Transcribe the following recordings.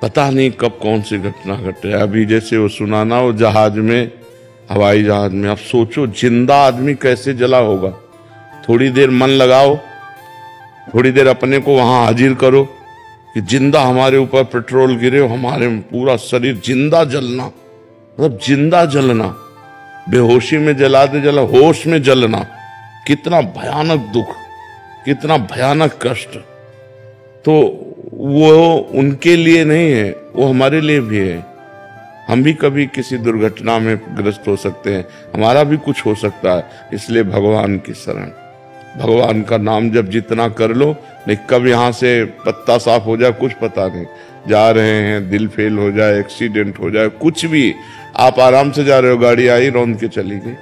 पता नहीं कब कौन सी घटना घटे। अभी जैसे वो सुनाना, वो जहाज में, हवाई जहाज में, अब सोचो जिंदा आदमी कैसे जला होगा। थोड़ी देर मन लगाओ, थोड़ी देर अपने को वहां हाजिर करो कि जिंदा हमारे ऊपर पेट्रोल गिरे, हमारे पूरा शरीर जिंदा जलना, मतलब जिंदा जलना, बेहोशी में जला दे जला, होश में जलना, कितना भयानक दुख, कितना भयानक कष्ट। तो वो उनके लिए नहीं है, वो हमारे लिए भी है। हम भी कभी किसी दुर्घटना में ग्रस्त हो सकते हैं, हमारा भी कुछ हो सकता है। इसलिए भगवान की शरण, भगवान का नाम जब जितना कर लो, नहीं कब यहाँ से पत्ता साफ हो जाए कुछ पता नहीं। जा रहे हैं, दिल फेल हो जाए, एक्सीडेंट हो जाए, कुछ भी, आप आराम से जा रहे हो, गाड़ी आई रौंद के चली गई।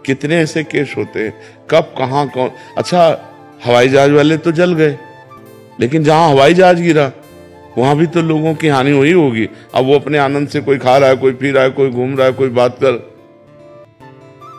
कितने ऐसे केस होते हैं, कब कहाँ कौन। अच्छा, हवाई जहाज वाले तो जल गए, लेकिन जहां हवाई जहाज गिरा वहां भी तो लोगों की हानि हुई होगी। अब वो अपने आनंद से, कोई खा रहा है, कोई पी रहा है, कोई घूम रहा है, कोई बात कर,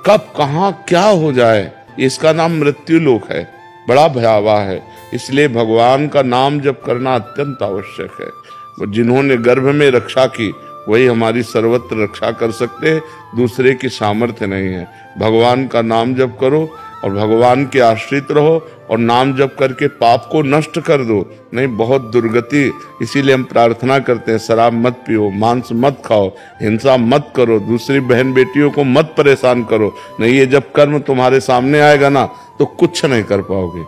कब कहां क्या हो जाए, इसका नाम मृत्यु लोक है, बड़ा भयावह है। इसलिए भगवान का नाम जप करना अत्यंत आवश्यक है। जिन्होंने गर्भ में रक्षा की वही हमारी सर्वत्र रक्षा कर सकते हैं, दूसरे की सामर्थ्य नहीं है। भगवान का नाम जप करो और भगवान के आश्रित रहो और नाम जप करके पाप को नष्ट कर दो, नहीं बहुत दुर्गति। इसीलिए हम प्रार्थना करते हैं, शराब मत पियो, मांस मत खाओ, हिंसा मत करो, दूसरी बहन बेटियों को मत परेशान करो, नहीं ये जब कर्म तुम्हारे सामने आएगा ना तो कुछ नहीं कर पाओगे।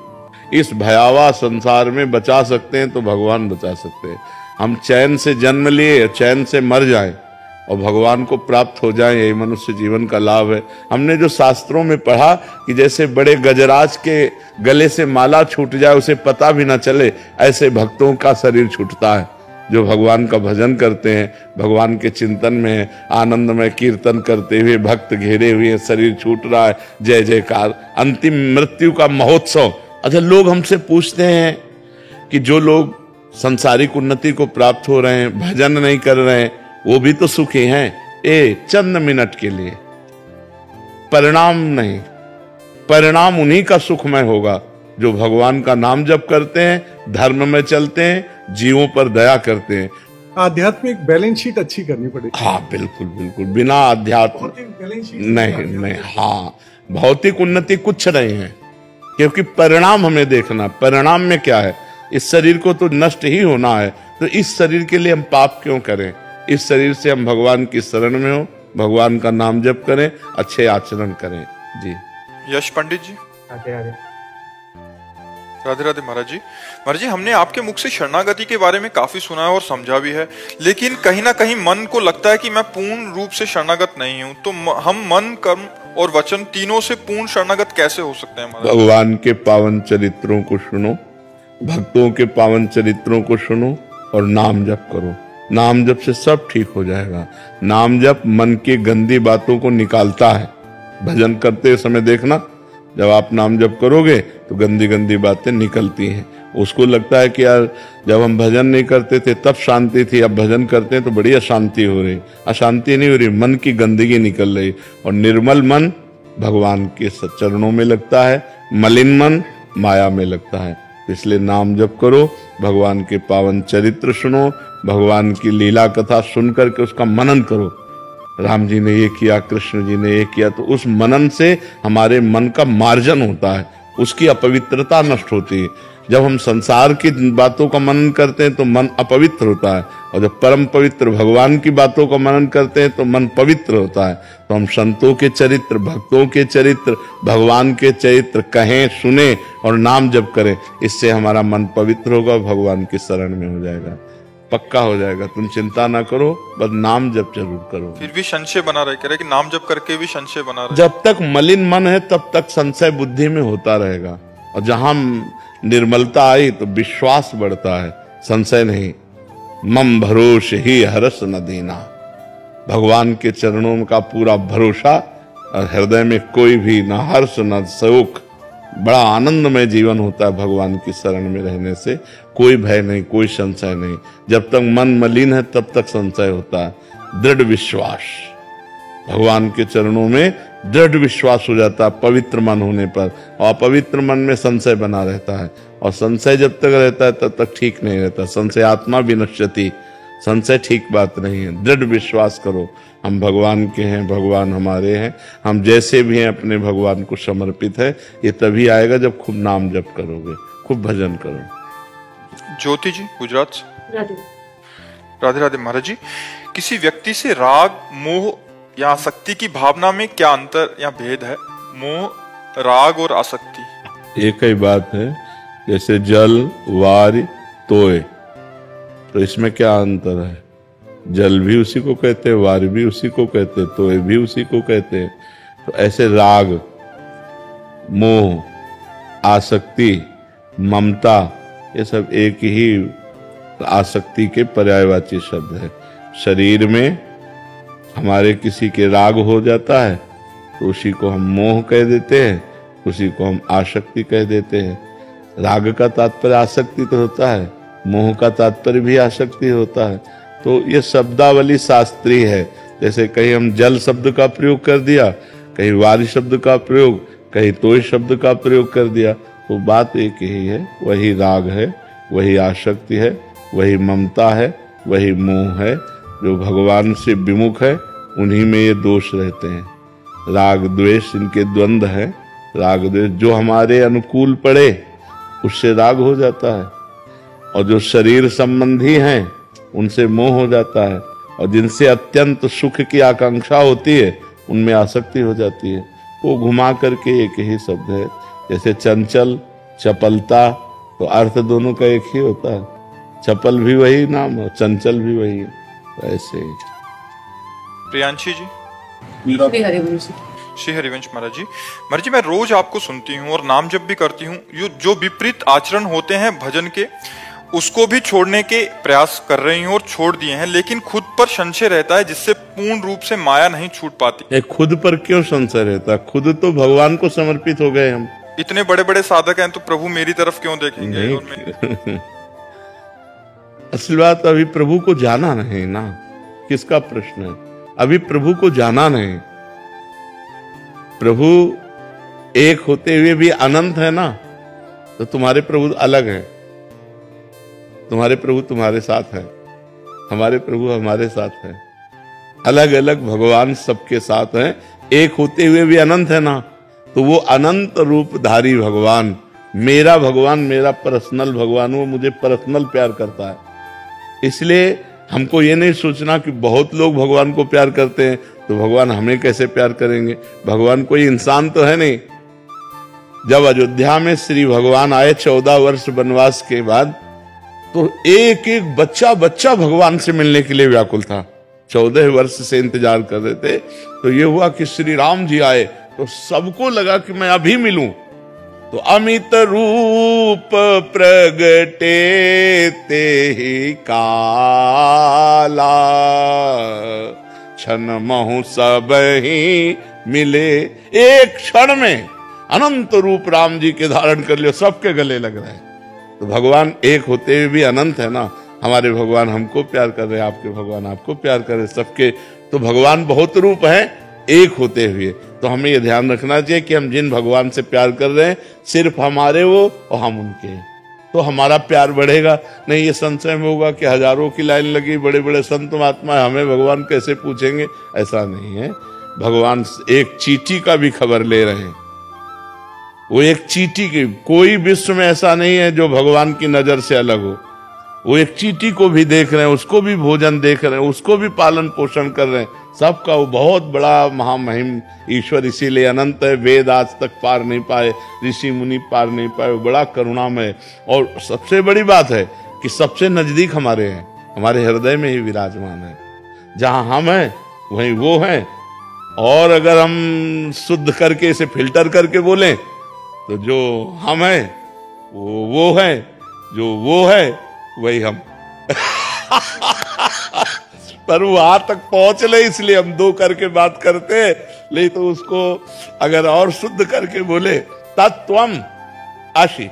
इस भयावह संसार में बचा सकते हैं तो भगवान बचा सकते हैं। हम चैन से जन्म लिए, चैन से मर जाएं और भगवान को प्राप्त हो जाए, यही मनुष्य जीवन का लाभ है। हमने जो शास्त्रों में पढ़ा कि जैसे बड़े गजराज के गले से माला छूट जाए, उसे पता भी ना चले, ऐसे भक्तों का शरीर छूटता है जो भगवान का भजन करते हैं, भगवान के चिंतन में आनंदमय कीर्तन करते हुए भक्त घेरे हुए, शरीर छूट रहा है, जय जयकार, अंतिम मृत्यु का महोत्सव। अच्छा, लोग हमसे पूछते हैं कि जो लोग सांसारिक उन्नति को प्राप्त हो रहे हैं, भजन नहीं कर रहे हैं, वो भी तो सुखी हैं। चंद मिनट के लिए, परिणाम नहीं, परिणाम उन्हीं का सुखमय होगा जो भगवान का नाम जप करते हैं, धर्म में चलते हैं, जीवों पर दया करते हैं। आध्यात्मिक बैलेंस शीट अच्छी करनी पड़ेगी। हाँ बिल्कुल बिल्कुल, बिना आध्यात्म नहीं, हाँ भौतिक उन्नति कुछ नहीं है, क्योंकि परिणाम हमें देखना। परिणाम में क्या है, इस शरीर को तो नष्ट ही होना है, तो इस शरीर के लिए हम पाप क्यों करें। इस शरीर से हम भगवान की शरण में हो, भगवान का नाम जप करें, अच्छे आचरण करें। जी यश पंडित जी, राधे राधे। राधे राधे महाराज जी। महाराज जी, हमने आपके मुख से शरणागति के बारे में काफी सुना है और समझा भी है, लेकिन कहीं ना कहीं मन को लगता है कि मैं पूर्ण रूप से शरणागत नहीं हूँ। तो हम मन, कर्म और वचन तीनों से पूर्ण शरणागत कैसे हो सकते हैं महाराज? भगवान के पावन चरित्रों को सुनो, भक्तों के पावन चरित्रों को सुनो और नाम जप करो। नाम जप से सब ठीक हो जाएगा। नाम जप मन की गंदी बातों को निकालता है। भजन करते समय देखना, जब आप नाम जप करोगे तो गंदी गंदी बातें निकलती हैं। उसको लगता है कि यार जब हम भजन नहीं करते थे तब शांति थी, अब भजन करते हैं तो बड़ी अशांति हो रही। अशांति नहीं हो रही, मन की गंदगी निकल रही। और निर्मल मन भगवान के चरणों में लगता है, मलिन मन माया में लगता है। इसलिए नाम जप करो, भगवान के पावन चरित्र सुनो, भगवान की लीला कथा सुन करके उसका मनन करो। राम जी ने ये किया, कृष्ण जी ने ये किया, तो उस मनन से हमारे मन का मार्जन होता है, उसकी अपवित्रता नष्ट होती है। जब हम संसार की बातों का मनन करते हैं तो मन अपवित्र होता है, और जब परम पवित्र भगवान की बातों का मनन करते हैं तो मन पवित्र होता है। तो हम संतों के चरित्र, भक्तों के चरित्र, भगवान के चरित्र कहें, सुने और नाम जप करें। इससे हमारा मन पवित्र होगा, भगवान की शरण में हो जाएगा, पक्का हो जाएगा। तुम चिंता ना करो, बस नाम जप जरूर करो। फिर भी संशय बना रहे, कह रहे कि नाम जप करके भी संशय बना रहे। जब तक मलिन मन है तब तक संशय बुद्धि में होता रहेगा, और जहां निर्मलता आई तो विश्वास बढ़ता है, संशय नहीं। मम भरोस ही हरस न देना, भगवान के चरणों का पूरा भरोसा, और हृदय में कोई भी न हर्ष न शोक, बड़ा आनंदमय जीवन होता है भगवान की शरण में रहने से। कोई भय नहीं, कोई संशय नहीं। जब तक मन मलिन है तब तक संशय होता है। दृढ़ विश्वास, भगवान के चरणों में दृढ़ विश्वास हो जाता है पवित्र मन होने पर, और पवित्र मन में संशय बना रहता है, और संशय जब तक रहता है तब तक ठीक नहीं रहता। संशय आत्मा विनश्यति, संशय ठीक बात नहीं है। दृढ़ विश्वास करो, हम भगवान के हैं, भगवान हमारे हैं, हम जैसे भी हैं अपने भगवान को समर्पित है। ये तभी आएगा जब खूब नाम जप करोगे, खूब भजन करो। ज्योति जी गुजरात से। राधे राधे महाराज जी, किसी व्यक्ति से राग, मोह या आसक्ति की भावना में क्या अंतर या भेद है? मोह, राग और आसक्ति एक ही बात है। जैसे जल, वार, तोय, तो इसमें क्या अंतर है? जल भी उसी को कहते हैं, वार भी उसी को कहते हैं, तोय भी उसी को कहते हैं। तो ऐसे राग, मोह, आसक्ति, ममता, ये सब एक ही आसक्ति के पर्यायवाची शब्द है। शरीर में हमारे किसी के राग हो जाता है तो उसी को हम मोह कह देते हैं, उसी को हम आसक्ति कह देते हैं। राग का तात्पर्य आसक्ति तो होता है, मोह का तात्पर्य भी आसक्ति होता है। तो ये शब्दावली शास्त्रीय है। जैसे कहीं हम जल शब्द का प्रयोग कर दिया, कहीं वारी शब्द का प्रयोग, कहीं तोय शब्द का प्रयोग कर दिया, तो बात एक ही है। वही राग है, वही आसक्ति है, वही ममता है, वही मोह है। जो भगवान से विमुख है उन्हीं में ये दोष रहते हैं। राग द्वेष इनके द्वंद्व है। राग द्वेष जो हमारे अनुकूल पड़े उससे राग हो जाता है, और जो शरीर संबंधी हैं उनसे मोह हो जाता है, और जिनसे अत्यंत सुख की आकांक्षा होती है उनमें आसक्ति हो जाती है। वो घुमा करके एक ही शब्द है। जैसे चंचल, चपलता, तो अर्थ दोनों का एक ही होता है। चपल भी वही नाम है, चंचल भी वही है। ऐसे ही। प्रियांशी जी। श्री हरिवंश महाराज जी। महाराज जी, मैं रोज आपको सुनती हूँ और नाम जप भी करती हूँ। जो विपरीत आचरण होते हैं भजन के, उसको भी छोड़ने के प्रयास कर रही हूँ और छोड़ दिए हैं, लेकिन खुद पर संशय रहता है जिससे पूर्ण रूप से माया नहीं छूट पाती। खुद पर क्यों संशय रहता? खुद तो भगवान को समर्पित हो गए हम। इतने बड़े बड़े साधक हैं तो प्रभु मेरी तरफ क्यों देखेंगे? असल बात अभी प्रभु को जाना नहीं ना, किसका प्रश्न है? अभी प्रभु को जाना नहीं। प्रभु एक होते हुए भी अनंत है ना, तो तुम्हारे प्रभु अलग है। तुम्हारे प्रभु तुम्हारे साथ है, हमारे प्रभु हमारे साथ है। अलग अलग भगवान सबके साथ हैं। एक होते हुए भी अनंत है ना, तो वो अनंत रूपधारी भगवान, मेरा भगवान, मेरा पर्सनल भगवान, वो मुझे पर्सनल प्यार करता है। इसलिए हमको ये नहीं सोचना कि बहुत लोग भगवान को प्यार करते हैं तो भगवान हमें कैसे प्यार करेंगे। भगवान कोई इंसान तो है नहीं। जब अयोध्या में श्री भगवान आए 14 वर्ष वनवास के बाद, तो एक एक बच्चा बच्चा भगवान से मिलने के लिए व्याकुल था। 14 वर्ष से इंतजार कर रहे थे। तो ये हुआ कि श्री राम जी आए तो सबको लगा कि मैं अभी मिलूं। तो अमित रूप प्रगटे ते ही काला, क्षण महु सब ही मिले। एक क्षण में अनंत रूप राम जी के धारण कर लिया, सबके गले लग रहे हैं। तो भगवान एक होते हुए भी अनंत है ना। हमारे भगवान हमको प्यार कर रहे हैं, आपके भगवान आपको प्यार कर रहे हैं, सबके। तो भगवान बहुत रूप है एक होते हुए। तो हमें ये ध्यान रखना चाहिए कि हम जिन भगवान से प्यार कर रहे हैं सिर्फ हमारे वो और हम उनके, तो हमारा प्यार बढ़ेगा। नहीं ये संशय में होगा कि हजारों की लाइन लगी, बड़े बड़े संत महात्मा, हमें भगवान कैसे पूछेंगे? ऐसा नहीं है। भगवान एक चींटी का भी खबर ले रहे हैं। वो एक चींटी की, कोई विश्व में ऐसा नहीं है जो भगवान की नजर से अलग हो। वो एक चींटी को भी देख रहे हैं, उसको भी भोजन देख रहे हैं, उसको भी पालन पोषण कर रहे हैं। सबका वो बहुत बड़ा महामहिम ईश्वर, इसीलिए अनंत है। वेद आज तक पार नहीं पाए, ऋषि मुनि पार नहीं पाए, वो बड़ा करुणामय। और सबसे बड़ी बात है कि सबसे नजदीक हमारे हैं, हमारे हृदय में ही विराजमान है। जहां हम हैं वहीं वो हैं। और अगर हम शुद्ध करके इसे फिल्टर करके बोलें तो जो हम हैं वो है, जो वो है वही हम। पर वो वहां तक पहुंच ले इसलिए हम दो करके बात करते हैं। नहीं तो उसको अगर और शुद्ध करके बोले, तत्त्वम असि,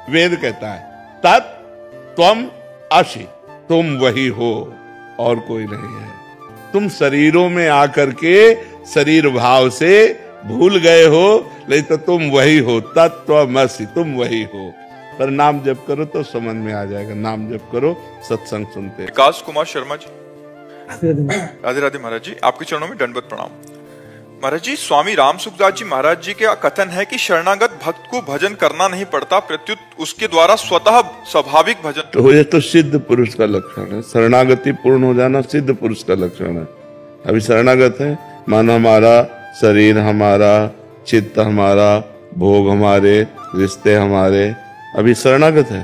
वेद कहता है तत्त्वम असि, तुम वही हो और कोई नहीं है। तुम शरीरों में आकर के शरीर भाव से भूल गए हो, नहीं तो तुम वही हो, तत्त्वमसि, तुम वही हो। पर नाम जप करो तो समझ में आ जाएगा। नाम जप करो, सत्संग सुनते। विकास कुमार शर्मा जी, राधे राधे महाराज जी, आपके चरणों में दंडवत प्रणाम। महाराज जी, स्वामी राम सुखदास जी महाराज जी का कथन है कि शरणागत भक्त को भजन करना नहीं पड़ता, प्रत्युत उसके द्वारा स्वतः स्वाभाविक भजन। तो ये तो सिद्ध पुरुष का लक्षण है। शरणागति पूर्ण हो जाना सिद्ध पुरुष का लक्षण है। अभी शरणागत है, मन हमारा, शरीर हमारा, चित्त हमारा, भोग हमारे, रिश्ते हमारे, अभी शरणागत है।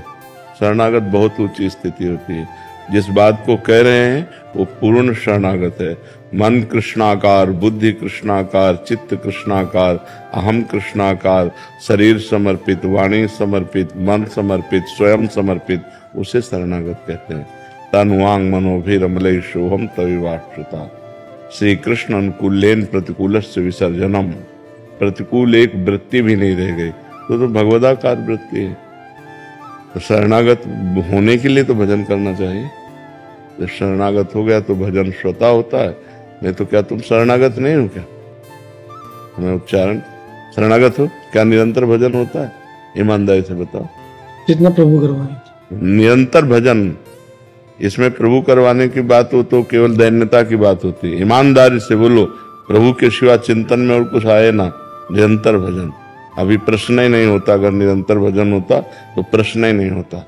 शरणागत बहुत ऊंची स्थिति होती है। जिस बात को कह रहे हैं वो पूर्ण शरणागत है। मन कृष्णाकार, बुद्धि कृष्णाकार, चित्त कृष्णाकार, अहम कृष्णाकार, शरीर समर्पित, वाणी समर्पित, मन समर्पित, स्वयं समर्पित, उसे शरणागत कहते हैं। तनुवांग मनोभिरमले शोभम तविवाश्रुता। श्री कृष्ण अनुकूलेन प्रतिकूलस्य विसर्जनम। प्रतिकूल एक वृत्ति भी नहीं रह गई तो भगवदाकार वृत्ति है। तो शरणागत होने के लिए तो भजन करना चाहिए। जब शरणागत हो गया तो भजन स्वतः होता है। नहीं तो क्या तुम शरणागत नहीं हो क्या? हमें उच्चारण शरणागत हो क्या? निरंतर भजन होता है? ईमानदारी से बताओ। जितना प्रभु करवाए निरंतर भजन, इसमें प्रभु करवाने की बात हो तो केवल दैन्यता की बात होती है। ईमानदारी से बोलो, प्रभु के सिवा चिंतन में और कुछ आए ना। निरंतर भजन, अभी प्रश्न ही नहीं होता। अगर निरंतर भजन होता तो प्रश्न ही नहीं होता।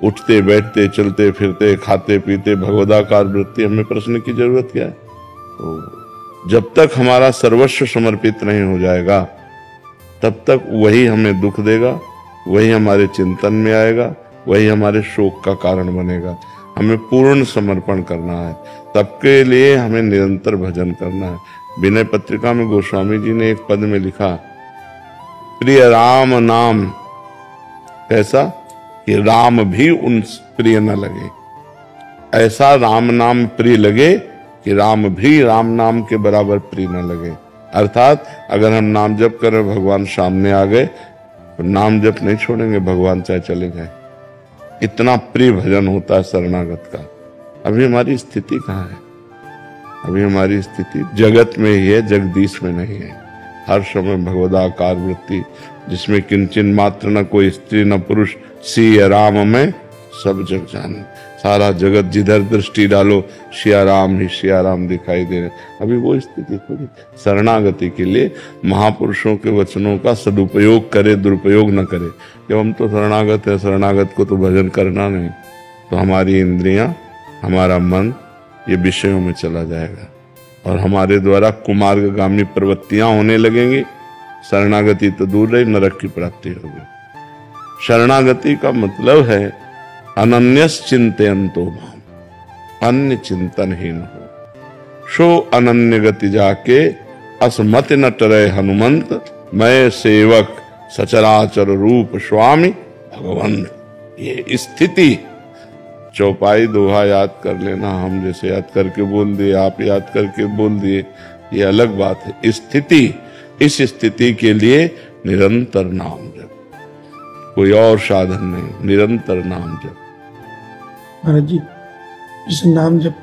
उठते बैठते चलते फिरते खाते पीते भगवदाकार वृत्ति, हमें प्रश्न की जरूरत क्या है? तो जब तक हमारा सर्वस्व समर्पित नहीं हो जाएगा तब तक वही हमें दुख देगा, वही हमारे चिंतन में आएगा, वही हमारे शोक का कारण बनेगा। हमें पूर्ण समर्पण करना है, तब के लिए हमें निरंतर भजन करना है। विनय पत्रिका में गोस्वामी जी ने एक पद में लिखा, प्रिय राम नाम कैसा कि राम भी उन प्रिय न लगे। ऐसा राम नाम प्रिय लगे कि राम भी राम नाम के बराबर प्रिय न लगे। अर्थात अगर हम नाम जप करें, भगवान सामने आ गए तो नाम जप नहीं छोड़ेंगे, भगवान चाहे चले जाए। इतना प्रिय भजन होता है शरणागत का। अभी हमारी स्थिति कहाँ है? अभी हमारी स्थिति जगत में ही है, जगदीश में नहीं है। हर समय भगवदाकार वृत्ति, जिसमें किंचन मात्र न कोई स्त्री न पुरुष, सिया राम में सब जग जाने। सारा जगत जिधर दृष्टि डालो सिया राम ही सिया राम दिखाई दे रहे। अभी वो स्थिति थोड़ी। शरणागति के लिए महापुरुषों के वचनों का सदुपयोग करे, दुरुपयोग न करे। जब हम तो शरणागत है, शरणागत को तो भजन करना नहीं, तो हमारी इंद्रियां, हमारा मन ये विषयों में चला जाएगा और हमारे द्वारा कुमार्गगामी प्रवृत्तियां होने लगेंगी। शरणागति तो दूर रही, नरक की प्राप्ति होगी। शरणागति का मतलब है अनन्यस चिंतयन्तो माम, अन्य चिंतनहीन हो। शो अनन्य गति जाके असमत न टरे हनुमंत, मैं सेवक सचराचर रूप स्वामी भगवंत। ये स्थिति चौपाई दोहा याद कर लेना। हम जैसे याद करके बोल दिए, आप याद करके बोल दिए, ये अलग बात है। स्थिति, इस स्थिति के लिए निरंतर नाम जप, कोई और साधन नहीं, निरंतर नाम जप। महाराज जी, जैसे नाम जब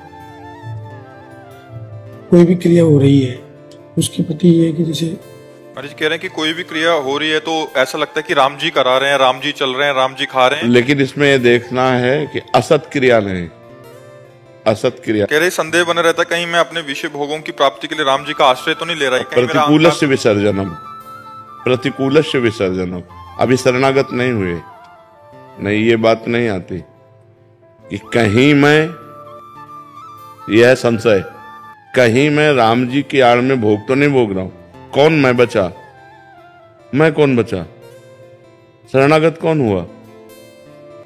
कोई भी क्रिया हो रही है उसके प्रति ये है कि जैसे महाराज जी कह रहे हैं कि कोई भी क्रिया हो रही है तो ऐसा लगता है कि राम जी करा रहे हैं, राम जी चल रहे हैं, राम जी खा रहे हैं। लेकिन इसमें ये देखना है कि असत क्रिया नहीं, असत क्रिया। कह रहे संदेह बना रहता है कहीं मैं अपने विषय भोगों की प्राप्ति के लिए राम जी का आश्रय तो नहीं ले रहा है। प्रतिकूलस्य विसर्जनम, प्रतिकूलस्य विसर्जनम। अभी शरणागत नहीं हुए, नहीं ये बात नहीं आती कि कहीं मैं, यह है संशय, कहीं मैं राम जी की आड़ में भोग तो नहीं भोग रहा हूं। कौन मैं बचा? मैं कौन बचा? शरणागत कौन हुआ?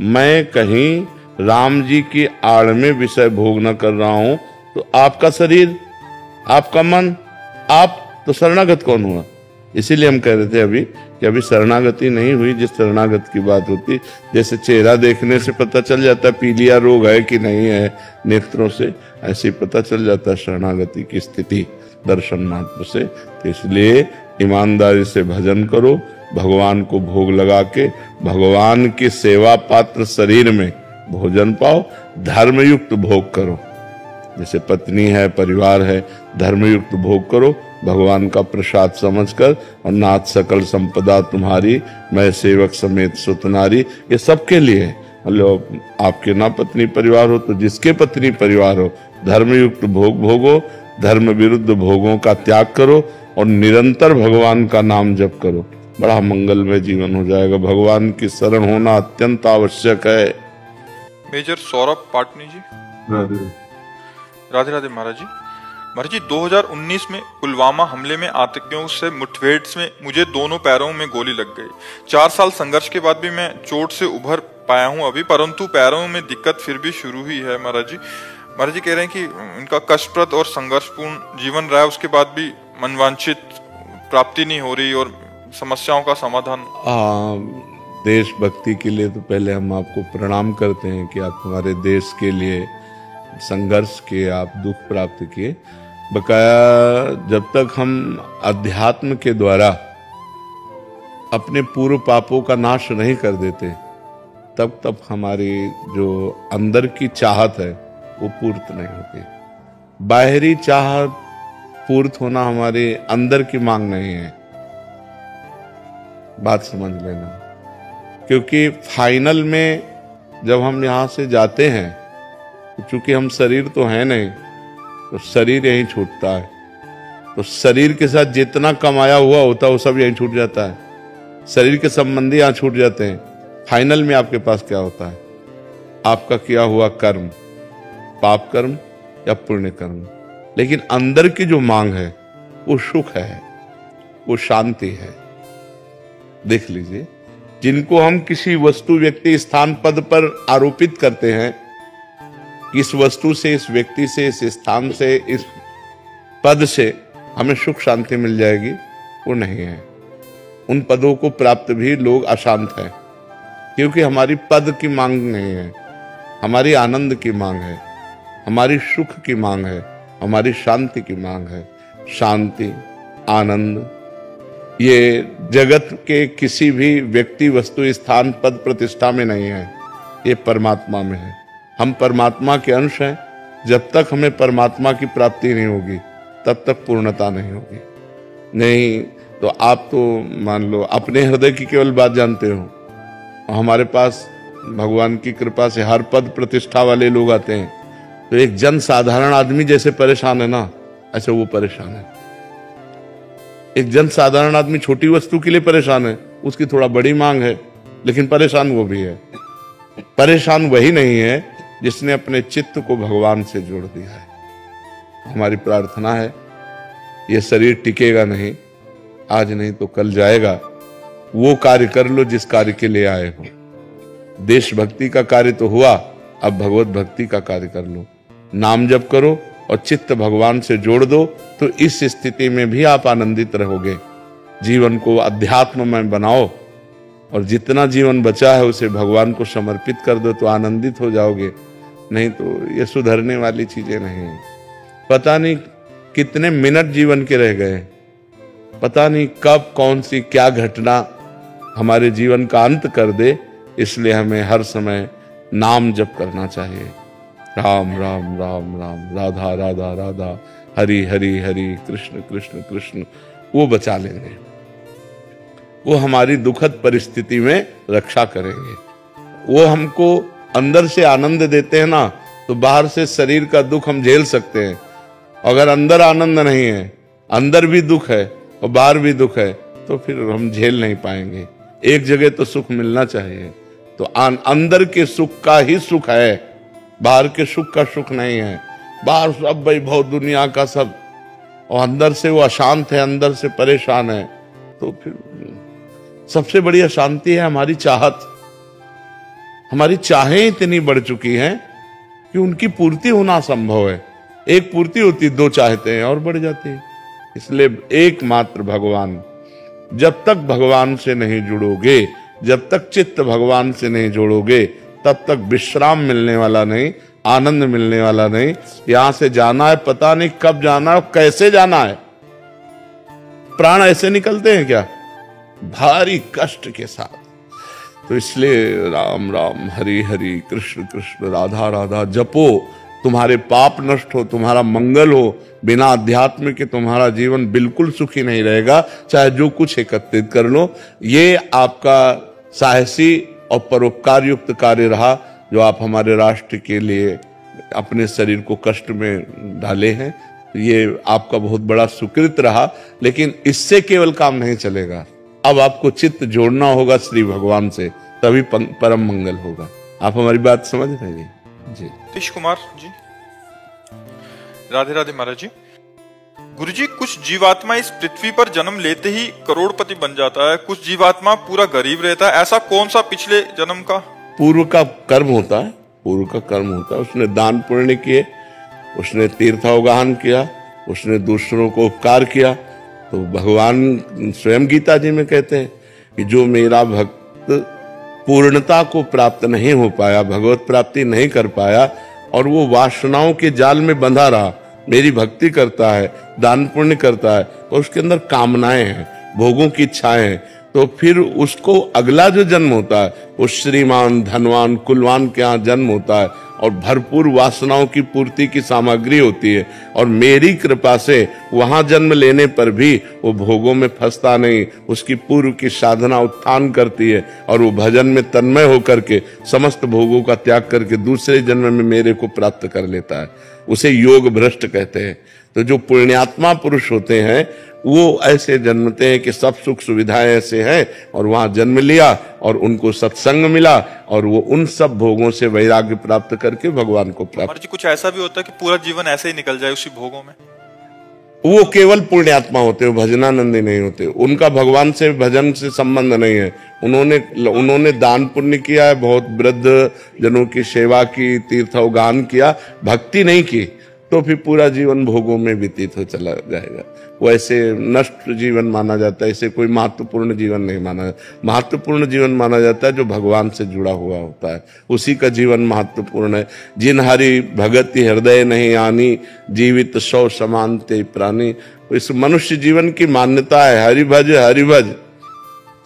मैं कहीं राम जी की आड़ में विषय भोग न कर रहा हूं तो आपका शरीर, आपका मन, आप तो शरणागत कौन हुआ? इसीलिए हम कह रहे थे अभी कि अभी शरणागति नहीं हुई। जिस शरणागत की बात होती, जैसे चेहरा देखने से पता चल जाता है पीलिया रोग है कि नहीं है नेत्रों से, ऐसे पता चल जाता है शरणागति की स्थिति दर्शन मात्र से। तो इसलिए ईमानदारी से भजन करो, भगवान को भोग लगा के भगवान की सेवा पात्र शरीर में भोजन पाओ, धर्मयुक्त भोग करो। जैसे पत्नी है, परिवार है, धर्मयुक्त भोग करो, भगवान का प्रसाद समझकर, और नाथ सकल संपदा तुम्हारी, मैं सेवक समेत सुतनारी। ये सबके लिए है। मतलब आपके ना पत्नी परिवार हो तो जिसके पत्नी परिवार हो, धर्मयुक्त भोग भोगो, धर्म विरुद्ध भोगों का त्याग करो और निरंतर भगवान का नाम जप करो। बड़ा मंगलमय जीवन हो जाएगा। भगवान की शरण होना अत्यंत आवश्यक है। मेजर सौरभ पाटनी जी। राधे राधे महाराज जी। महाराज जी, 2019 में पुलवामा हमले में आतंकियों से मुठभेड़ में मुझे दोनों पैरों में गोली लग गई। 4 साल संघर्ष के बाद भी मैं चोट से उभर पाया हूं अभी, परंतु पैरों में दिक्कत फिर भी शुरू हुई है। महाराज जी कह रहे हैं कि इनका कष्टप्रद और संघर्षपूर्ण जीवन रहा है, उसके बाद भी मनवांछित प्राप्ति नहीं हो रही और समस्याओं का समाधान। देशभक्ति के लिए तो पहले हम आपको प्रणाम करते हैं कि आप हमारे देश के लिए संघर्ष किए, आप दुख प्राप्त किए। बकाया जब तक हम अध्यात्म के द्वारा अपने पूर्व पापों का नाश नहीं कर देते, तब तक हमारी जो अंदर की चाहत है वो पूर्त नहीं होती। बाहरी चाहत पूर्त होना हमारे अंदर की मांग नहीं है, बात समझ लेना। क्योंकि फाइनल में जब हम यहाँ से जाते हैं, चूंकि हम शरीर तो है नहीं, तो शरीर यहीं छूटता है। तो शरीर के साथ जितना कमाया हुआ होता है वो सब यहीं छूट जाता है। शरीर के संबंधी यहाँ छूट जाते हैं। फाइनल में आपके पास क्या होता है? आपका किया हुआ कर्म, पाप कर्म या पुण्य कर्म। लेकिन अंदर की जो मांग है वो सुख है, वो शांति है। देख लीजिए, जिनको हम किसी वस्तु, व्यक्ति, स्थान, पद पर आरोपित करते हैं, इस वस्तु से, इस व्यक्ति से, इस स्थान से, इस पद से हमें सुख शांति मिल जाएगी, वो नहीं है। उन पदों को प्राप्त भी लोग अशांत हैं, क्योंकि हमारी पद की मांग नहीं है, हमारी आनंद की मांग है, हमारी सुख की मांग है, हमारी शांति की मांग है। शांति, आनंद ये जगत के किसी भी व्यक्ति, वस्तु, स्थान, पद, प्रतिष्ठा में नहीं है, ये परमात्मा में है। हम परमात्मा के अंश हैं। जब तक हमें परमात्मा की प्राप्ति नहीं होगी, तब तक पूर्णता नहीं होगी। नहीं तो आप तो मान लो अपने हृदय की केवल बात जानते हो, हमारे पास भगवान की कृपा से हर पद प्रतिष्ठा वाले लोग आते हैं, तो एक जन साधारण आदमी जैसे परेशान है ना, ऐसे वो परेशान है। एक जन साधारण आदमी छोटी वस्तु के लिए परेशान है, उसकी थोड़ा बड़ी मांग है, लेकिन परेशान वो भी है। परेशान वही नहीं है जिसने अपने चित्त को भगवान से जोड़ दिया है। हमारी प्रार्थना है, ये शरीर टिकेगा नहीं, आज नहीं तो कल जाएगा। वो कार्य कर लो जिस कार्य के लिए आए हो। देशभक्ति का कार्य तो हुआ, अब भगवत भक्ति का कार्य कर लो। नाम जप करो और चित्त भगवान से जोड़ दो, तो इस स्थिति में भी आप आनंदित रहोगे। जीवन को अध्यात्म में बनाओ और जितना जीवन बचा है उसे भगवान को समर्पित कर दो, तो आनंदित हो जाओगे। नहीं तो ये सुधरने वाली चीजें नहीं है। पता नहीं कितने मिनट जीवन के रह गए, पता नहीं कब कौन सी क्या घटना हमारे जीवन का अंत कर दे। इसलिए हमें हर समय नाम जप करना चाहिए। राम राम राम राम, राधा राधा राधा, हरि हरि हरि, कृष्ण कृष्ण कृष्ण। वो बचा लेंगे, वो हमारी दुखद परिस्थिति में रक्षा करेंगे। वो हमको अंदर से आनंद देते हैं ना, तो बाहर से शरीर का दुख हम झेल सकते हैं। अगर अंदर आनंद नहीं है, अंदर भी दुख है और बाहर भी दुख है, तो फिर हम झेल नहीं पाएंगे। एक जगह तो सुख मिलना चाहिए। तो अंदर के सुख का ही सुख है, बाहर के सुख का सुख नहीं है। बाहर सब वैभव दुनिया का सब, और अंदर से वो अशांत है, अंदर से परेशान है। तो फिर सबसे बड़ी अशांति है हमारी चाहत। हमारी चाहें इतनी बढ़ चुकी हैं कि उनकी पूर्ति होना संभव है। एक पूर्ति होती, दो चाहते हैं और बढ़ जाती है। इसलिए एकमात्र भगवान। जब तक भगवान से नहीं जुड़ोगे, जब तक चित्त भगवान से नहीं जोड़ोगे, तब तक विश्राम मिलने वाला नहीं, आनंद मिलने वाला नहीं। यहां से जाना है, पता नहीं कब जाना है, कैसे जाना है। प्राण ऐसे निकलते हैं क्या? भारी कष्ट के साथ। तो इसलिए राम राम, हरि हरि, कृष्ण कृष्ण, राधा राधा जपो। तुम्हारे पाप नष्ट हो, तुम्हारा मंगल हो। बिना अध्यात्म के तुम्हारा जीवन बिल्कुल सुखी नहीं रहेगा, चाहे जो कुछ एकत्रित कर लो। ये आपका साहसी और परोपकार युक्त कार्य रहा, जो आप हमारे राष्ट्र के लिए अपने शरीर को कष्ट में डाले हैं। ये आपका बहुत बड़ा सुकृत रहा, लेकिन इससे केवल काम नहीं चलेगा। अब आपको चित्त जोड़ना होगा श्री भगवान से, तभी परम मंगल होगा। आप हमारी बात समझ रहे हैं जी? नीतीश कुमार जी, राधे राधे महाराज जी। गुरुजी, कुछ जीवात्मा इस पृथ्वी पर जन्म लेते ही करोड़पति बन जाता है, कुछ जीवात्मा पूरा गरीब रहता है। ऐसा कौन सा पिछले जन्म का पूर्व का कर्म होता है? पूर्व का कर्म होता है। उसने दान पुण्य किए, उसने तीर्थावगाहन किया, उसने दूसरों को उपकार किया। तो भगवान स्वयं गीता जी में कहते हैं कि जो मेरा भक्त पूर्णता को प्राप्त नहीं हो पाया, भगवत प्राप्ति नहीं कर पाया, और वो वासनाओं के जाल में बंधा रहा, मेरी भक्ति करता है, दान पुण्य करता है, तो उसके अंदर कामनाएं हैं, भोगों की इच्छाएं हैं, तो फिर उसको अगला जो जन्म होता है वो श्रीमान, धनवान, कुलवान के यहाँ जन्म होता है, और भरपूर वासनाओं की पूर्ति की सामग्री होती है। और मेरी कृपा से वहां जन्म लेने पर भी वो भोगों में फंसता नहीं, उसकी पूर्व की साधना उत्थान करती है, और वो भजन में तन्मय होकर के समस्त भोगों का त्याग करके दूसरे जन्म में मेरे को प्राप्त कर लेता है। उसे योग भ्रष्ट कहते हैं। तो जो पुण्यात्मा पुरुष होते हैं वो ऐसे जन्मते हैं कि सब सुख सुविधाएं ऐसे हैं, और वहां जन्म लिया और उनको सत्संग मिला, और वो उन सब भोगों से वैराग्य प्राप्त करके भगवान को प्राप्त। जी, कुछ ऐसा भी होता है कि पूरा जीवन ऐसे ही निकल जाए उसी भोगों में? वो केवल पुण्यात्मा होते हैं, भजनानंदी नहीं होते। उनका भगवान से भजन से संबंध नहीं है। उन्होंने दान पुण्य किया है, बहुत वृद्ध जनों की सेवा की, तीर्थावगाहन किया, भक्ति नहीं की, तो फिर पूरा जीवन भोगों में व्यतीत हो चला जाएगा। वो ऐसे नष्ट जीवन माना जाता है, इसे कोई महत्वपूर्ण जीवन नहीं माना जाता। महत्वपूर्ण जीवन माना जाता है जो भगवान से जुड़ा हुआ होता है, उसी का जीवन महत्वपूर्ण है। जिन हरि भगति हृदय नहीं आनी, जीवित सौ समान ते प्राणी। इस मनुष्य जीवन की मान्यता है, हरि भज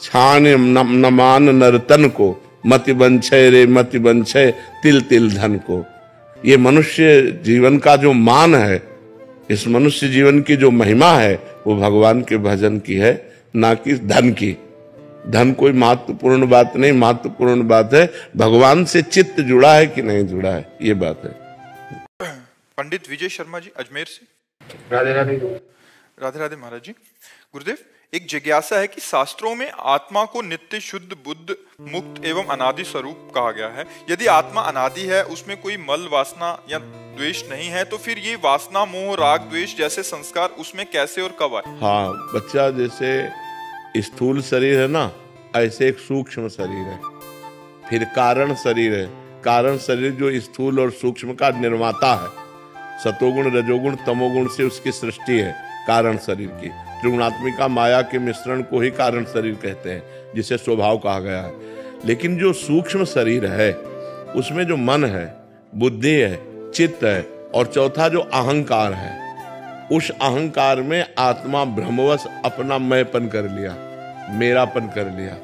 छान न मान नर्तन को, मति बंछय रे मति बंछय तिल तिल धन को। ये मनुष्य जीवन का जो मान है, इस मनुष्य जीवन की जो महिमा है, वो भगवान के भजन की है, ना कि धन की। धन कोई महत्वपूर्ण बात नहीं, महत्वपूर्ण बात है भगवान से चित्त जुड़ा है कि नहीं जुड़ा है, ये बात है। पंडित विजय शर्मा जी, अजमेर से। राधे राधे। राधे राधे महाराज जी। गुरुदेव, एक जिज्ञासा है कि शास्त्रों में आत्मा को नित्य, शुद्ध, बुद्ध, मुक्त एवं अनादि स्वरूप कहा गया है। यदि आत्मा अनादि है, उसमें कोई मल, वासना या द्वेष नहीं है, तो फिर ये वासना, मोह, राग, द्वेष जैसे संस्कार उसमें कैसे और कब आए? हाँ, बच्चा जैसे स्थूल शरीर है ना, ऐसे एक सूक्ष्म शरीर है, फिर कारण शरीर है। कारण शरीर जो स्थूल और सूक्ष्म का निर्माता है, सतोगुण, रजोगुण, तमोगुण से उसकी सृष्टि है कारण शरीर की। त्रिगुणात्मिका माया के मिश्रण को ही कारण शरीर कहते हैं, जिसे स्वभाव कहा गया है। लेकिन जो सूक्ष्म शरीर है, उसमें जो मन है, बुद्धि है, चित्त है, और चौथा जो अहंकार है, उस अहंकार में आत्मा भ्रमवश अपना मैंपन कर लिया, मेरापन कर लिया।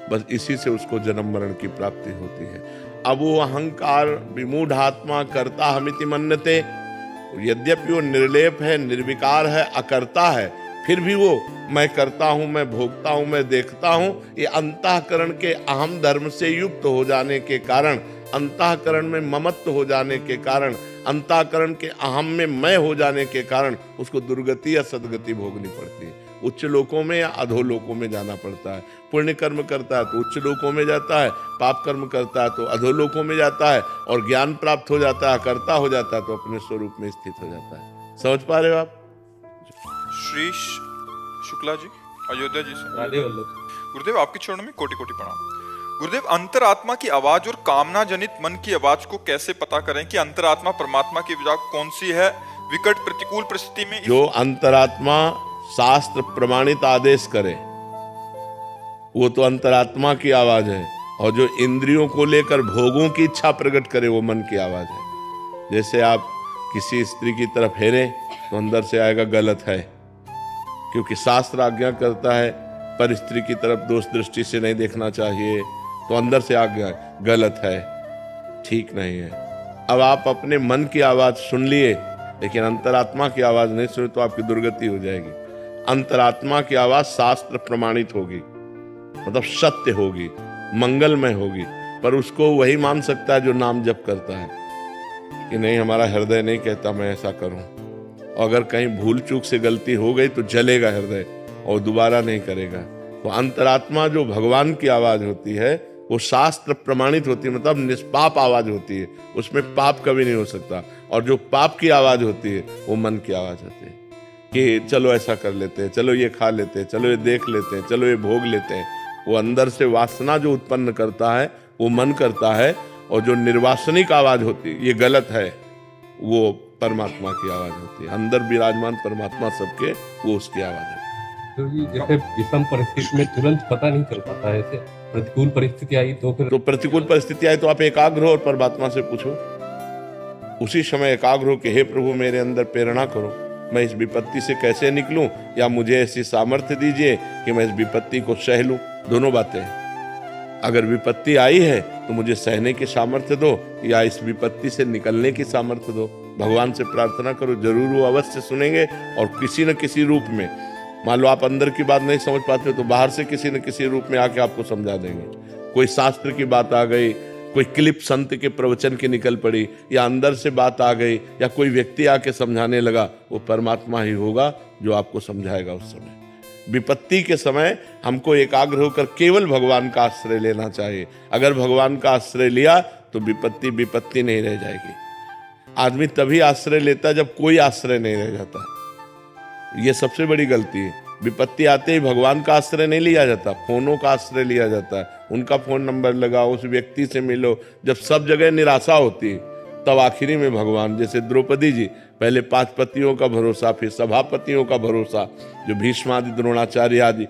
बस इसी से उसको जन्म मरण की प्राप्ति होती है। अब वो अहंकार विमूढ़ आत्मा करता हमिति मन्यते, यद्यपि वो निर्लेप है, निर्विकार है, अकर्ता है, फिर भी वो मैं करता हूं, मैं भोगता हूं, मैं देखता हूं। ये अंतःकरण के अहम धर्म से युक्त हो जाने के कारण, अंतःकरण में ममत्व हो जाने के कारण, अंतःकरण के अहम में मैं हो जाने के कारण उसको दुर्गति या सदगति भोगनी पड़ती है। उच्च लोकों में या अधोलोकों में जाना पड़ता है। पुण्य कर्म करता है तो उच्च लोकों में जाता है, पाप कर्म करता है तो अधोलोकों में जाता है, और ज्ञान प्राप्त हो जाता है, कर्ता हो जाता है तो अपने स्वरूप में स्थित हो जाता है। समझ पा रहे हो आप? श्री शुक्ला जी, अयोध्या जी से। राधे वल्लभ। गुरुदेव, आपके चरणों में कोटि कोटि प्रणाम। गुरुदेव, अंतरात्मा की आवाज और कामना जनित मन की आवाज को कैसे पता करें कि अंतरात्मा परमात्मा की आवाज कौन सी है विकट प्रतिकूल परिस्थिति में? जो अंतरात्मा शास्त्र प्रमाणित आदेश करे वो तो अंतरात्मा की आवाज है, और जो इंद्रियों को लेकर भोगों की इच्छा प्रकट करे वो मन की आवाज है। जैसे आप किसी स्त्री की तरफ हेरे तो अंदर से आएगा गलत है, क्योंकि शास्त्र आज्ञा करता है पर स्त्री की तरफ दोष दृष्टि से नहीं देखना चाहिए, तो अंदर से आज्ञा गलत है, ठीक नहीं है। अब आप अपने मन की आवाज सुन लिए लेकिन अंतरात्मा की आवाज नहीं सुनी तो आपकी दुर्गति हो जाएगी। अंतरात्मा की आवाज शास्त्र प्रमाणित होगी, मतलब सत्य होगी, मंगलमय होगी, पर उसको वही मान सकता है जो नाम जप करता है कि नहीं, हमारा हृदय नहीं कहता मैं ऐसा करूं। और अगर कहीं भूल चूक से गलती हो गई तो जलेगा हृदय और दोबारा नहीं करेगा। तो अंतरात्मा जो भगवान की आवाज होती है वो शास्त्र प्रमाणित होती है, मतलब निष्पाप आवाज होती है, उसमें पाप कभी नहीं हो सकता। और जो पाप की आवाज होती है वो मन की आवाज होती है कि चलो ऐसा कर लेते हैं, चलो ये खा लेते हैं, चलो ये देख लेते हैं, चलो ये भोग लेते हैं। वो अंदर से वासना जो उत्पन्न करता है वो मन करता है, और जो निर्वासनिक आवाज होती है ये गलत है, वो परमात्मा की आवाज होती है। अंदर विराजमान परमात्मा सबके, वो उसकी आवाज है। तो ये जैसे विषम परिस्थिति में तुरंत पता नहीं चल पाता है, ऐसे प्रतिकूल परिस्थिति आई तो फिर, तो प्रतिकूल परिस्थिति आई तो आप एकाग्र हो और परमात्मा से पूछो, उसी समय एकाग्र हो कि हे प्रभु मेरे अंदर प्रेरणा करो, मैं इस विपत्ति से कैसे निकलूं, या मुझे ऐसी सामर्थ्य दीजिए कि मैं इस विपत्ति को सह लूं। दोनों बातें हैं। अगर विपत्ति आई है तो मुझे सहने की सामर्थ्य दो, या इस विपत्ति से निकलने की सामर्थ्य दो। भगवान से प्रार्थना करो, जरूर वो अवश्य सुनेंगे और किसी न किसी रूप में। मान लो आप अंदर की बात नहीं समझ पाते तो बाहर से किसी न किसी रूप में आके आपको समझा देंगे। कोई शास्त्र की बात आ गई, कोई क्लिप संत के प्रवचन की निकल पड़ी, या अंदर से बात आ गई, या कोई व्यक्ति आके समझाने लगा, वो परमात्मा ही होगा जो आपको समझाएगा उस समय। विपत्ति के समय हमको एकाग्र होकर केवल भगवान का आश्रय लेना चाहिए। अगर भगवान का आश्रय लिया तो विपत्ति विपत्ति नहीं रह जाएगी। आदमी तभी आश्रय लेता जब कोई आश्रय नहीं रह जाता। ये सबसे बड़ी गलती है। विपत्ति आते ही भगवान का आश्रय नहीं लिया जाता, फोनों का आश्रय लिया जाता है। उनका फोन नंबर लगाओ, उस व्यक्ति से मिलो। जब सब जगह निराशा होती है तब आखिरी में भगवान, जैसे द्रौपदी जी, पहले 5 पतियों का भरोसा, फिर सभापतियों का भरोसा जो भीष्मादि द्रोणाचार्य आदि,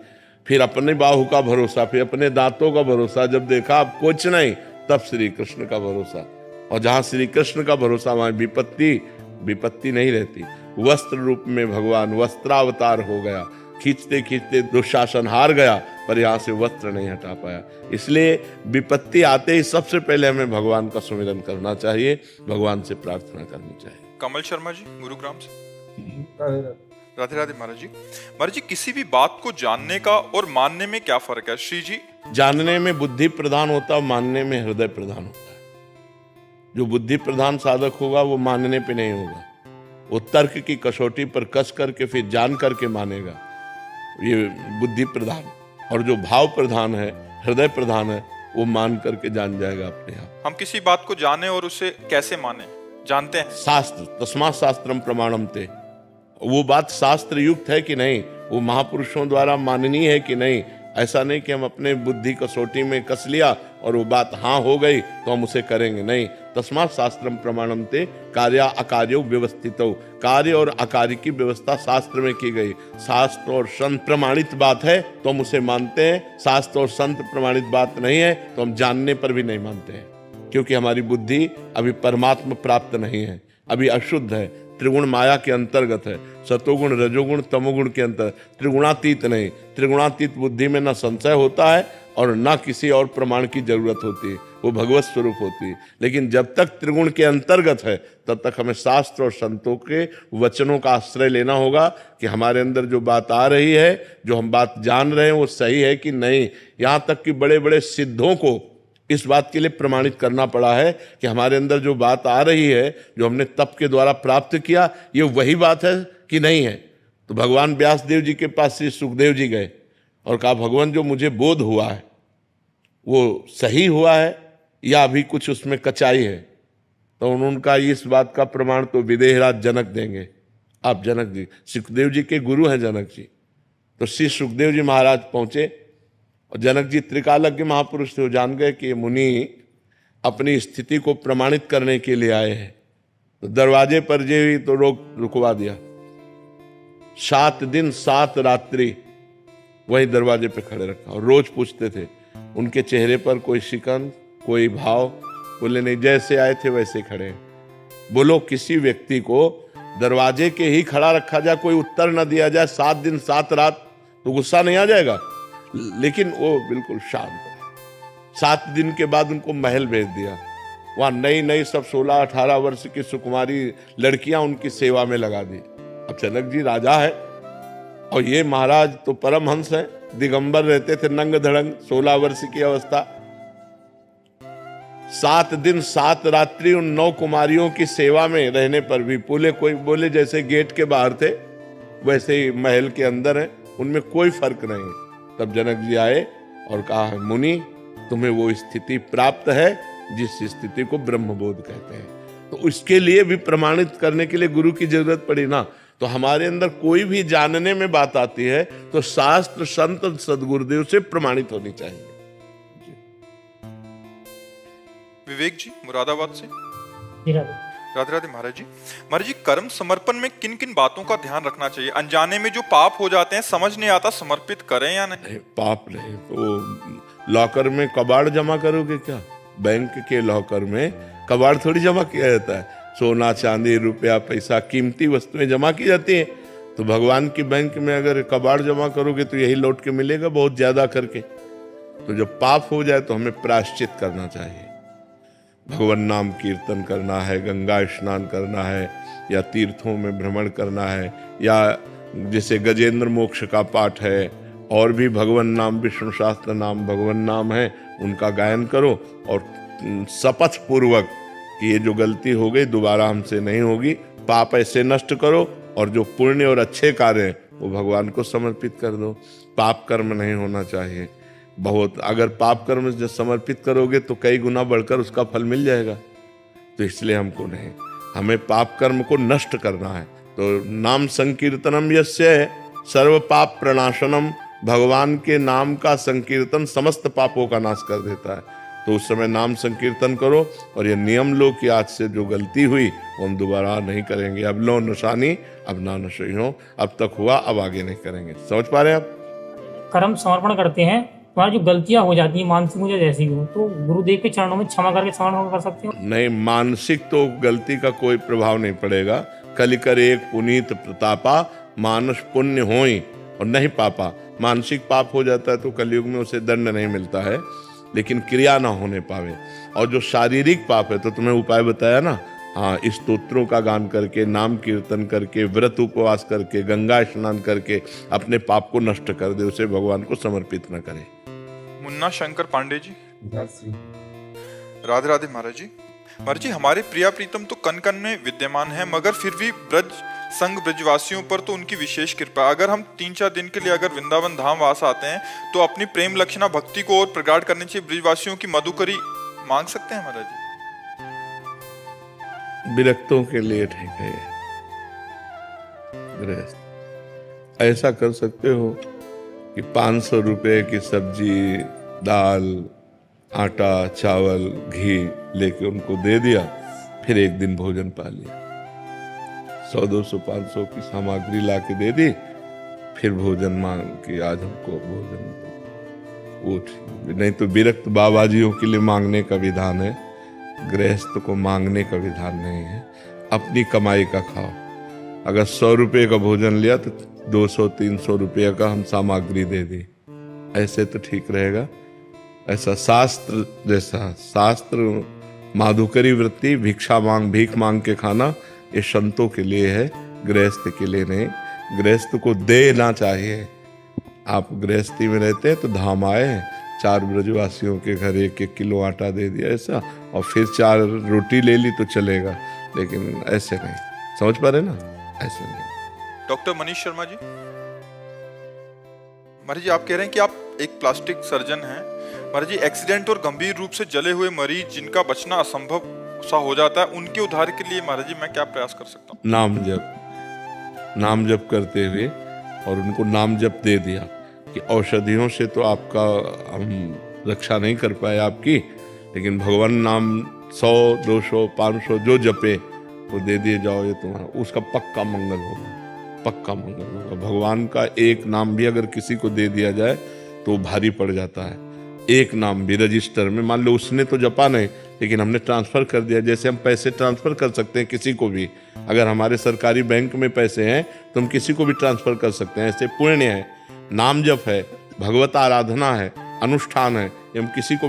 फिर अपने बाहु का भरोसा, फिर अपने दांतों का भरोसा। जब देखा अब कुछ नहीं, तब श्री कृष्ण का भरोसा। और जहां श्री कृष्ण का भरोसा वहां विपत्ति नहीं रहती। वस्त्र रूप में भगवान वस्त्रावतार हो गया, खींचते खींचते दुशासन हार गया, पर यहाँ से वस्त्र नहीं हटा पाया। इसलिए विपत्ति आते ही सबसे पहले हमें भगवान का सुमिरन करना चाहिए, भगवान से प्रार्थना करनी चाहिए। कमल शर्मा जी, गुरुग्राम से। राधे राधे महाराज जी। महाराज जी, किसी भी बात को जानने का और मानने में क्या फर्क है? श्री जी, जानने में बुद्धि प्रधान होता है, मानने में हृदय प्रधान होता है। जो बुद्धि प्रधान साधक होगा वो मानने पे नहीं होगा, वो तर्क की कसौटी पर कस करके फिर जान करके मानेगा, ये बुद्धि प्रधान। और जो भाव प्रधान है, हृदय प्रधान है, वो मान करके जान जाएगा अपने आप। हम किसी बात को जाने और उसे कैसे माने, जानते हैं? शास्त्र, तस्मात् शास्त्रम प्रमाणम ते। वो बात शास्त्र युक्त है कि नहीं, वो महापुरुषों द्वारा माननीय है कि नहीं। ऐसा नहीं कि हम अपने बुद्धि कसौटी में कस लिया और वो बात हाँ हो गई तो हम उसे करेंगे, नहीं। तस्मात् शास्त्रम प्रमाणम ते कार्य अकार्यो व्यवस्थितौ। कार्य और अकार्य की व्यवस्था शास्त्र में की गई। शास्त्र और संत प्रमाणित बात है तो हम उसे मानते हैं, शास्त्र और संत प्रमाणित बात नहीं है तो हम जानने पर भी नहीं मानते हैं, क्योंकि हमारी बुद्धि अभी परमात्मा प्राप्त नहीं है, अभी अशुद्ध है, त्रिगुण माया के अंतर्गत है, सतोगुण रजोगुण तमोगुण के अंतर, त्रिगुणातीत नहीं। त्रिगुणातीत बुद्धि में न संशय होता है और न किसी और प्रमाण की जरूरत होती है, वो भगवत स्वरूप होती है। लेकिन जब तक त्रिगुण के अंतर्गत है तब तक हमें शास्त्र और संतों के वचनों का आश्रय लेना होगा कि हमारे अंदर जो बात आ रही है, जो हम बात जान रहे हैं, वो सही है कि नहीं। यहाँ तक कि बड़े बड़े सिद्धों को इस बात के लिए प्रमाणित करना पड़ा है कि हमारे अंदर जो बात आ रही है, जो हमने तप के द्वारा प्राप्त किया, ये वही बात है कि नहीं है। तो भगवान व्यास देव जी के पास श्री सुखदेव जी गए और कहा, भगवान जो मुझे बोध हुआ है वो सही हुआ है या अभी कुछ उसमें कचाई है? तो उन्होंने कहा, इस बात का प्रमाण तो विदेहराज जनक देंगे। आप जनक जी, सुखदेव जी के गुरु हैं जनक जी। तो श्री सुखदेव जी महाराज पहुंचे और जनक जी त्रिकालज्ञ महापुरुष थे, वो जान गए कि ये मुनि अपनी स्थिति को प्रमाणित करने के लिए आए हैं। तो दरवाजे पर जे हुई तो रुकवा दिया। 7 दिन 7 रात्रि वही दरवाजे पे खड़े रखा और रोज पूछते थे। उनके चेहरे पर कोई शिकन, कोई भाव, बोले नहीं, जैसे आए थे वैसे खड़े हैं। बोलो, किसी व्यक्ति को दरवाजे के ही खड़ा रखा जाए, कोई उत्तर न दिया जाए 7 दिन 7 रात, तो गुस्सा नहीं आ जाएगा? लेकिन वो बिल्कुल शांत है। 7 दिन के बाद उनको महल भेज दिया वहां नई नई सब 16-18 वर्ष की सुकुमारी लड़कियां उनकी सेवा में लगा दी। अब जनक जी राजा है और ये महाराज तो परमहंस है, दिगंबर रहते थे, नंग धड़ंग, 16 वर्ष की अवस्था। 7 दिन 7 रात्रि उन 9 कुमारियों की सेवा में रहने पर भी बोले जैसे गेट के बाहर थे वैसे ही महल के अंदर है, उनमें कोई फर्क नहीं। तब जनक जी आए और कहा, मुनि तुम्हें वो स्थिति प्राप्त है जिस स्थिति को ब्रह्मबोध कहते हैं। तो इसके लिए भी प्रमाणित करने के लिए गुरु की जरूरत पड़ी ना। तो हमारे अंदर कोई भी जानने में बात आती है तो शास्त्र, संत, सदगुरुदेव से प्रमाणित होनी चाहिए। विवेक जी मुरादाबाद से। राधे राधे महाराज जी। महाराज जी, कर्म समर्पण में किन किन बातों का ध्यान रखना चाहिए? अनजाने में जो पाप हो जाते हैं, समझ नहीं आता समर्पित करें या नहीं। पाप नहीं तो लॉकर में कबाड़ जमा करोगे क्या? बैंक के लॉकर में कबाड़ थोड़ी जमा किया जाता है। सोना, चांदी, रुपया, पैसा, कीमती वस्तुएं जमा की जाती हैं। तो भगवान की बैंक में अगर कबाड़ जमा करोगे तो यही लौट के मिलेगा, बहुत ज्यादा करके। तो जब पाप हो जाए तो हमें प्रायश्चित करना चाहिए। भगवान नाम कीर्तन करना है, गंगा स्नान करना है, या तीर्थों में भ्रमण करना है, या जैसे गजेंद्र मोक्ष का पाठ है, और भी भगवान नाम, विष्णु शास्त्र नाम भगवान नाम है, उनका गायन करो और शपथ पूर्वक कि ये जो गलती हो गई दोबारा हमसे नहीं होगी। पाप ऐसे नष्ट करो और जो पुण्य और अच्छे कार्य हैं वो भगवान को समर्पित कर दो। पाप कर्म नहीं होना चाहिए। बहुत अगर पाप कर्म जब समर्पित करोगे तो कई गुना बढ़कर उसका फल मिल जाएगा। तो इसलिए हमको नहीं, हमें पाप कर्म को नष्ट करना है। तो नाम संकीर्तनम यस्य सर्व पाप प्रणाशनम, भगवान के नाम का संकीर्तन समस्त पापों का नाश कर देता है। तो उस समय नाम संकीर्तन करो और ये नियम लो कि आज से जो गलती हुई वो हम दोबारा नहीं करेंगे। अब लो निशानी, अब ना नशे हो, अब तक हुआ अब आगे नहीं करेंगे। समझ पा रहे हैं आप? कर्म समर्पण करते हैं, तुम्हारी जो गलतियां हो जाती है मानसिक मुझे जैसी हो, तो गुरुदेव के चरणों में क्षमा करके समर्पण कर सकते हो। नहीं, मानसिक तो गलती का कोई प्रभाव नहीं पड़ेगा। कलिकर एक पुनीत प्रतापा, मानस पुण्य होई और नहीं पापा। मानसिक पाप हो जाता है तो कलयुग में उसे दंड नहीं मिलता है, लेकिन क्रिया ना होने पावे। और जो शारीरिक पाप है तो तुम्हें उपाय बताया ना, हाँ, इस स्तोत्रों का गान करके, नाम कीर्तन करके, व्रत उपवास करके, गंगा स्नान करके अपने पाप को नष्ट कर दे, उसे भगवान को समर्पित न करे। मुन्ना शंकर पांडे जी। राधे राधे महाराज जी। महाराज जी, हमारे प्रिया प्रीतम तो कन कन में विद्यमान है, मगर फिर भी ब्रज संग ब्रजवासियों पर तो उनकी विशेष कृपा। अगर हम 3-4 दिन के लिए अगर वृंदावन धाम वास आते हैं तो अपनी प्रेम लक्षणा भक्ति को और प्रगाढ़ करने से ब्रजवासियों की मधुकरी मांग सकते हैं महाराज जी? विरक्तों के लिए ठीक है। गृहस्थ ऐसा कर सकते हो कि 500 रुपए की सब्जी, दाल, आटा, चावल, घी लेके उनको दे दिया, फिर एक दिन भोजन पा लिया। 100, 200, 500 की सामग्री ला के दे दी, फिर भोजन मांग कि आज हमको भोजन दो। वो ठीक। नहीं तो विरक्त बाबाजियों के लिए मांगने का विधान है, गृहस्थ को मांगने का विधान नहीं है। अपनी कमाई का खाओ। अगर 100 रुपये का भोजन लिया तो 200-300 रुपये का हम सामग्री दे दी, ऐसे तो ठीक रहेगा। ऐसा शास्त्र जैसा, शास्त्र माधुकरी वृत्ति, भिक्षा मांग, भीख मांग के खाना, ये संतों के लिए है, गृहस्थ के लिए नहीं। गृहस्थ को देना चाहिए। आप गृहस्थी में रहते हैं तो धाम आए, 4 ब्रजवासियों के घर 1-1 किलो आटा दे दिया ऐसा, और फिर 4 रोटी ले ली तो चलेगा, लेकिन ऐसे नहीं। समझ पा रहे ना? ऐसे नहीं। डॉक्टर मनीष शर्मा जी। महाराज जी, आप कह रहे हैं कि आप एक प्लास्टिक सर्जन हैं। महाराज जी, एक्सीडेंट और गंभीर रूप से जले हुए मरीज जिनका बचना असंभव सा हो जाता है, उनके उद्धार के लिए महाराज जी मैं क्या प्रयास कर सकता हूँ? नाम जप करते हुए, और उनको नाम जप दे दिया कि औषधियों से तो आपका हम रक्षा नहीं कर पाए आपकी, लेकिन भगवान नाम 100, 200, 500 जो जपे वो दे दिए जाओ, ये तुम्हारा उसका पक्का मंगल होगा, पक्का मंगल होगा। भगवान का एक नाम भी अगर किसी को दे दिया जाए तो भारी पड़ जाता है। एक नाम भी रजिस्टर में, मान लो उसने तो जपा नहीं लेकिन हमने ट्रांसफर कर दिया, जैसे हम पैसे ट्रांसफर कर सकते हैं किसी को भी, अगर हमारे सरकारी बैंक में पैसे हैं तो हम किसी को भी ट्रांसफर कर सकते हैं। ऐसे पुण्य है, नाम जप है, भगवत आराधना है, अनुष्ठान है, हम किसी को भी